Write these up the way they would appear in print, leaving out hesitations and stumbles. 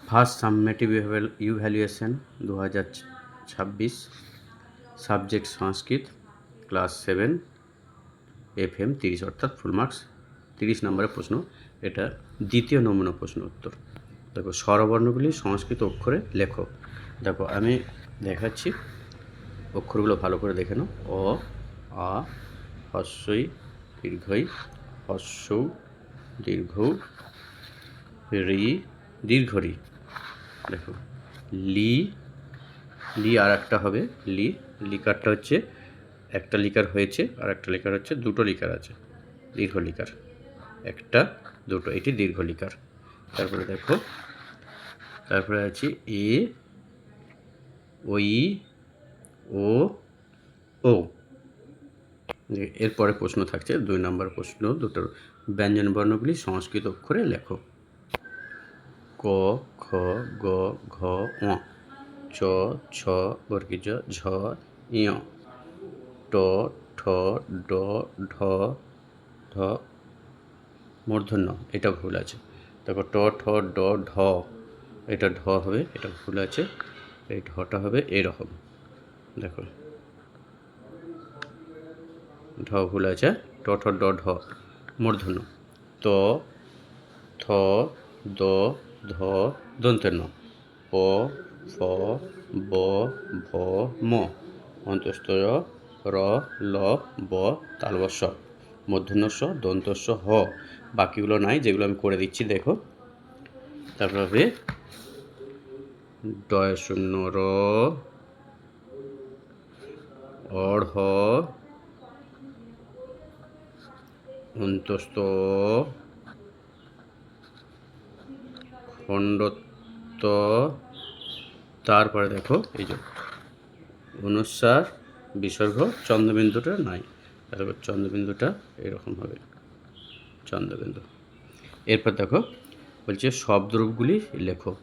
First সাবমেটিভ evaluation 2026, subject সংস্কৃত, class 7, FM 30, অর্থাৎ full marks 30 নম্বরের প্রশ্ন। এটা দ্বিতীয় নমুনা প্রশ্ন উত্তর। দেখো, স্বরবর্ণগুলি সংস্কৃত অক্ষরে লেখো। দেখো, আমি দেখাচ্ছি, অক্ষরগুলো ভালো করে দেখে নাও। অ, আ, হস্যই দীর্ঘই, হস্যৌ দীর্ঘ, রি দীর্ঘ রি। দেখো, লি, লি আর একটা হবে, লি, লিকারটা হচ্ছে একটা লিকার হয়েছে, আর একটা লিকার হচ্ছে দুটো লিকার আছে, দীর্ঘ লিকার, একটা দুটো, এটি দীর্ঘ লিকার। তারপরে দেখো, তারপরে আছে এ, ওই, ও, ও। এরপরে প্রশ্ন থাকছে 2 নম্বর প্রশ্ন, দুটোর ব্যঞ্জন বর্ণগুলি সংস্কৃত অক্ষরে লেখো। ক, খ, গ, ঘ, ঙ, চ, ছ বর্গীজ, ঝ, ঞ, ট, ঠ, ড, ঢ, ঢ মূর্ধন্য, এটা ভুল আছে। দেখো, ট, ঠ, ড, ঢ, এটা ঢ হবে, এটা ভুল আছে। এই ঢটা হবে এরকম, দেখো, ঢ ভুল আছে। ট, ঠ, ড, ঢ মূর্ধন্য। ত, থ, দ, ধ দন্তের ন, প, ফ, ব, ভ, ম, অন্তস্থ র, ল, ব, তালবস্য, মূর্ধন্যস্ব, দন্তস্ব, হ। বাকিগুলো নাই, যেগুলো আমি করে দিচ্ছি, দেখো। তারপর হবে ডয় শূন্য র, অর্হ, অন্তস্থ, খণ্ডত্ব। তারপরে দেখো, এই যে অনুস্বার, বিসর্গ, চন্দ্রবিন্দুটা নাই। তারপর চন্দ্রবিন্দুটা এরকম হবে, চন্দ্রবিন্দু। এরপর দেখো, বলছে শব্দরূপগুলি লেখো।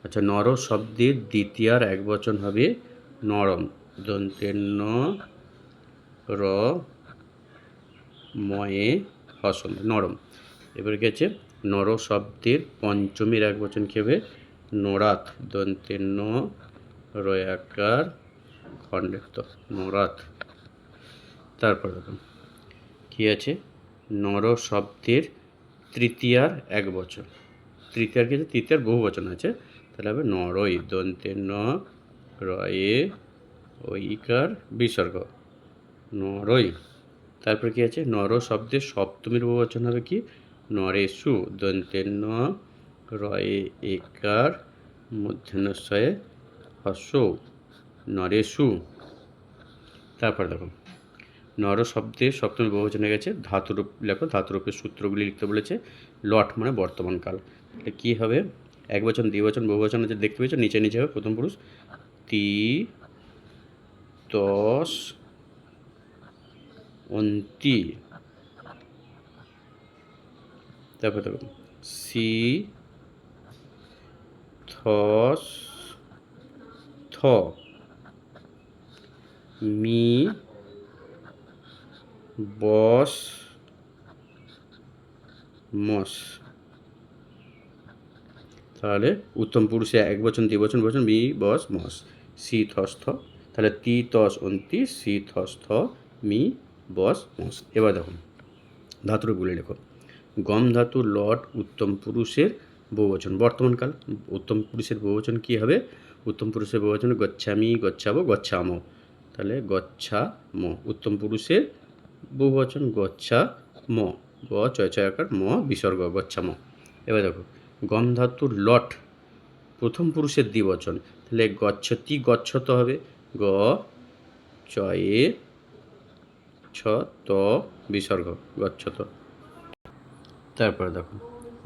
আচ্ছা, নর শব্দের দ্বিতীয়ার এক বচন হবে নরম, দন্তের ন, র, ময়ে, হসন, নরম। এবার কি আছে, নর শব্দের পঞ্চমীর এক বচন কী হবে? নোরাত, দন্তের ন, রয়াকার, খণ্ডের ত, নোরাত। তারপর দেখুন কী আছে, নর শব্দের তৃতীয়ার এক বচন, তৃতীয়ার কি আছে, তৃতীয়ার বহু বচন আছে, তাহলে হবে নরই, দন্তের ন, রয়ে, ঐকার, বিসর্গ, নরই। তারপর কি আছে, নর শব্দের সপ্তমীর বহুবচন হবে কি? নরেষু, দন্তের ন, রয়ে একার, মূর্ধন্যস্বয়ে হস্যৌ, নরেষু। তারপর দেখো, নর শব্দের সপ্তমী বহুবচন হয়ে গেছে, ধাতুরূপ লেখো। ধাতুরূপের সূত্রগুলি লিখতে বলেছে। লট মানে বর্তমানকাল, তাহলে কী হবে? এক বচন, দ্বিবচন, বহুবচন আছে, দেখতে পেয়েছো, নিচে নিচে হবে প্রথম পুরুষ, তি, তস, অন্তি। তারপর দেখো, সি, থস, থ, মি, বস, মস। তাহলে উত্তম পুরুষে এক বচন, দ্বিবচন, বহুবচন, মি, বস, মস, সি, থস, থ। তাহলে তি, তস, অন্তি, সি, থস, থ, মি, বস, মস। এবার দেখুন ধাতুরূপগুলি লেখো। গম ধাতু লট উত্তম পুরুষের বহুবচন, বর্তমানকাল। উত্তম পুরুষের বহুবচন কী হবে? উত্তম পুরুষের বহুবচন গচ্ছামি, গচ্ছাবো, গচ্ছাম। তাহলে গচ্ছাম, উত্তম পুরুষের বহুবচন গচ্ছাম, গ চয় চয়াকার, ম বিসর্গ, গচ্ছাম। এবার দেখো, গম ধাতুর লট প্রথম পুরুষের দ্বিবচন, তাহলে গচ্ছতি, গচ্ছত হবে, গ চয়ে ছ ত বিসর্গ, গচ্ছত। তারপরে দেখো,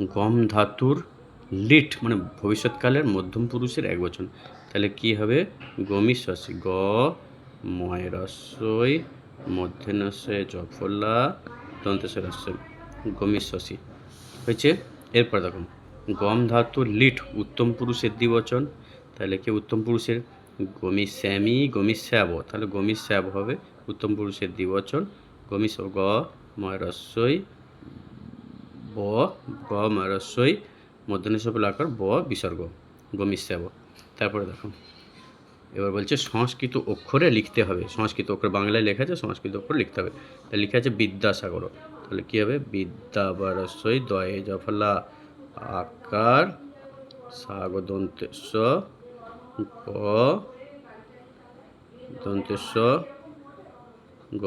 গম ধাতুর লিট মানে ভবিষ্যৎকালের মধ্যম পুরুষের এক বচন, তাহলে কি হবে? গমিষ্যসি, গ ময়রস্যই, মধ্যেনস্যে জফলা, দন্তেশ্বরস্যই, গমিষ্যসি হয়েছে। এরপর দেখো, গম ধাতুর লিট উত্তম পুরুষের দ্বিবচন, তাহলে কি উত্তম পুরুষের? গমিষ্যামি, গমিষ্যাব, তাহলে গমিষ্যাব হবে উত্তম পুরুষের দ্বিবচন, গমিষ, গ ময়রস্যই, ব, গ ময়রস্যই, মধ্যনিষ্ঠ লাকার, ব বিসর্গ। গমিষ্যাব। তারপরে দেখো এবার বলছে সংস্কৃত অক্ষরে লিখতে হবে, সংস্কৃত অক্ষর বাংলায় লেখা আছে, সংস্কৃত অক্ষর লিখতে হবে। তাহলে লিখে আছে বিদ্যাসাগর, তাহলে কী হবে বিদ্যা বারসই দয়ে জফলা আকার সাগদন্তেশ্ব গ দন্তেশ্ব গ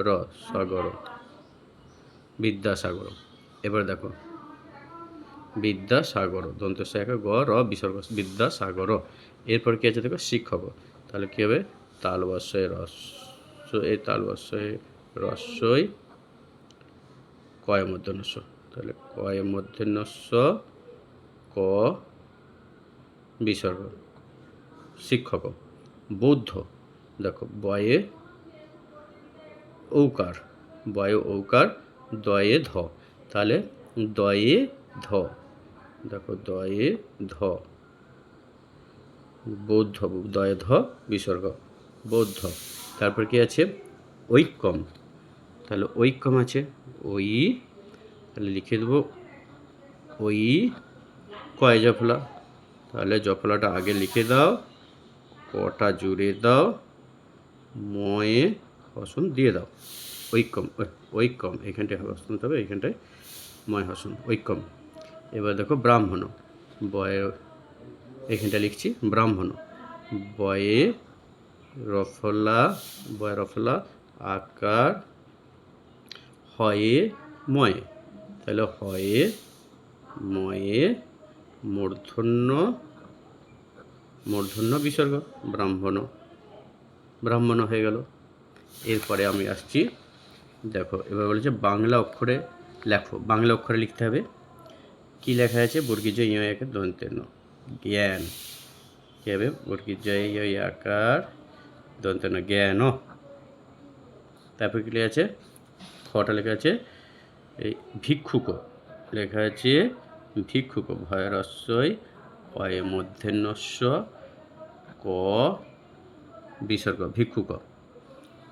র সাগর বিদ্যাসাগর। এবার দেখো বিদ্যাসাগর দন্তেশ্ব একা গ র বিসর্গ বিদ্যাসাগর। এরপর কী আছে দেখো শিক্ষক, তাহলে কী হবে তালবস্যই রস্যই তালবস্যই রস্যই কয় মূর্ধন্যস্য, তাহলে কয় মূর্ধন্যস্য ক বিসর্গ শিক্ষক। বৌদ্ধ দেখো বয়ে ঔকার, বয়ে ঔকার দয়ে ধ, তাহলে দয়ে ধ, দেখো দয়ে ধ বৌদ্ধ দয়ে ধ বিসর্গ বৌদ্ধ। তারপর কি আছে ঐক্যম, তাহলে ঐক্যম আছে ওই, তাহলে লিখে দেবো ওই কয় জফলা, তাহলে জফলাটা আগে লিখে দাও, কটা জুড়ে দাও, ময়ে হসন দিয়ে দাও, ঐক্যম ঐক্যম এখানটায় হসন তবে এখানটায় ময় হসন ঐক্যম। এবার দেখো ব্রাহ্মণ, বয়ে এখানটা লিখছি ব্রাহ্মণ, বয়ে রফলা বয়ে রফলা আকার হয়ে ময়ে, তাহলে হয়ে ময়ে মূর্ধন্য মূর্ধন্য বিসর্গ ব্রাহ্মণ, ব্রাহ্মণ হয়ে গেল। এরপরে আমি আসছি দেখো এবার বলেছে বাংলা অক্ষরে লেখো, বাংলা অক্ষরে লিখতে হবে। কী লেখা আছে বর্গীজ ইয় একে দন্তের ন জ্ঞান, কী হবে বর্গীজ ইয় আকার দন্তের ন জ্ঞান। তারপর কী লেখা আছে খটা লেখা আছে এই ভিক্ষুক, লেখা আছে ভিক্ষুক ভয়রস্যই কয়ে মূর্ধন্যস্য ক বিসর্গ ভিক্ষুক।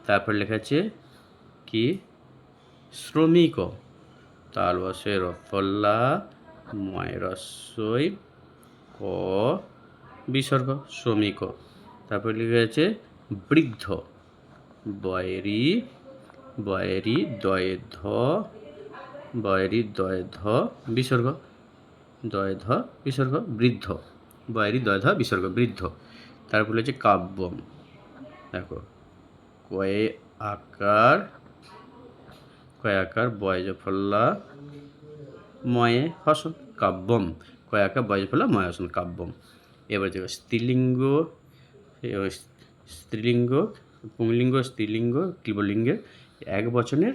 তারপর লেখা আছে কি শ্রমিক, তালবস্যই রফলা ময়রস্যই ক বিসর্গ শ্রমিক। তারপর লেখা আছে বৃদ্ধ, বয়েরি বয়েরি দয়ে ধ বয়েরি দয়ে ধ বিসর্গ দয়ে ধ বিসর্গ বৃদ্ধ, বয়েরি দয়ে ধ বিসর্গ বৃদ্ধ। তারপর হচ্ছে কাব্যম, দেখো কয়ে আকার বয় জফলা ময়ে হসন কাব্যম, কয় আকার বয় জফলা ময় হসন কাব্যম। এবার দেখো স্ত্রীলিঙ্গ স্ত্রীলিঙ্গ পুংলিঙ্গ স্ত্রীলিঙ্গ ক্লীবলিঙ্গের এক বচনের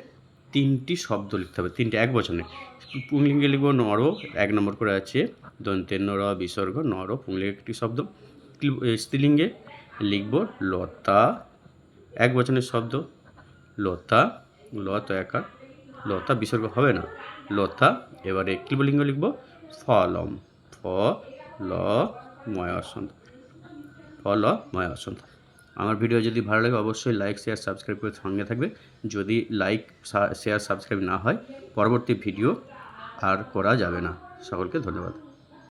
3টি শব্দ লিখতে হবে, 3টে এক বচনের। পুংলিঙ্গে লিখব নর, 1 নম্বর করে আছে দন্তের ন র বিসর্গ নর পুংলিঙ্গে একটি শব্দ। স্ত্রীলিঙ্গে লিখব লতা, এক বচনের শব্দ লতা, ল তো একা লতা বিসর্গ হবে না লতা। এবারে ক্লীবলিঙ্গ লিখব ফলম, ফ ল ময় অসন্ত, ফল ময় অসন্ত। আমার ভিডিও যদি ভালো লাগে অবশ্যই লাইক শেয়ার সাবস্ক্রাইব করে সঙ্গে থাকবে। যদি লাইক শেয়ার সাবস্ক্রাইব না হয় পরবর্তী ভিডিও আর করা যাবে না। সকলকে ধন্যবাদ।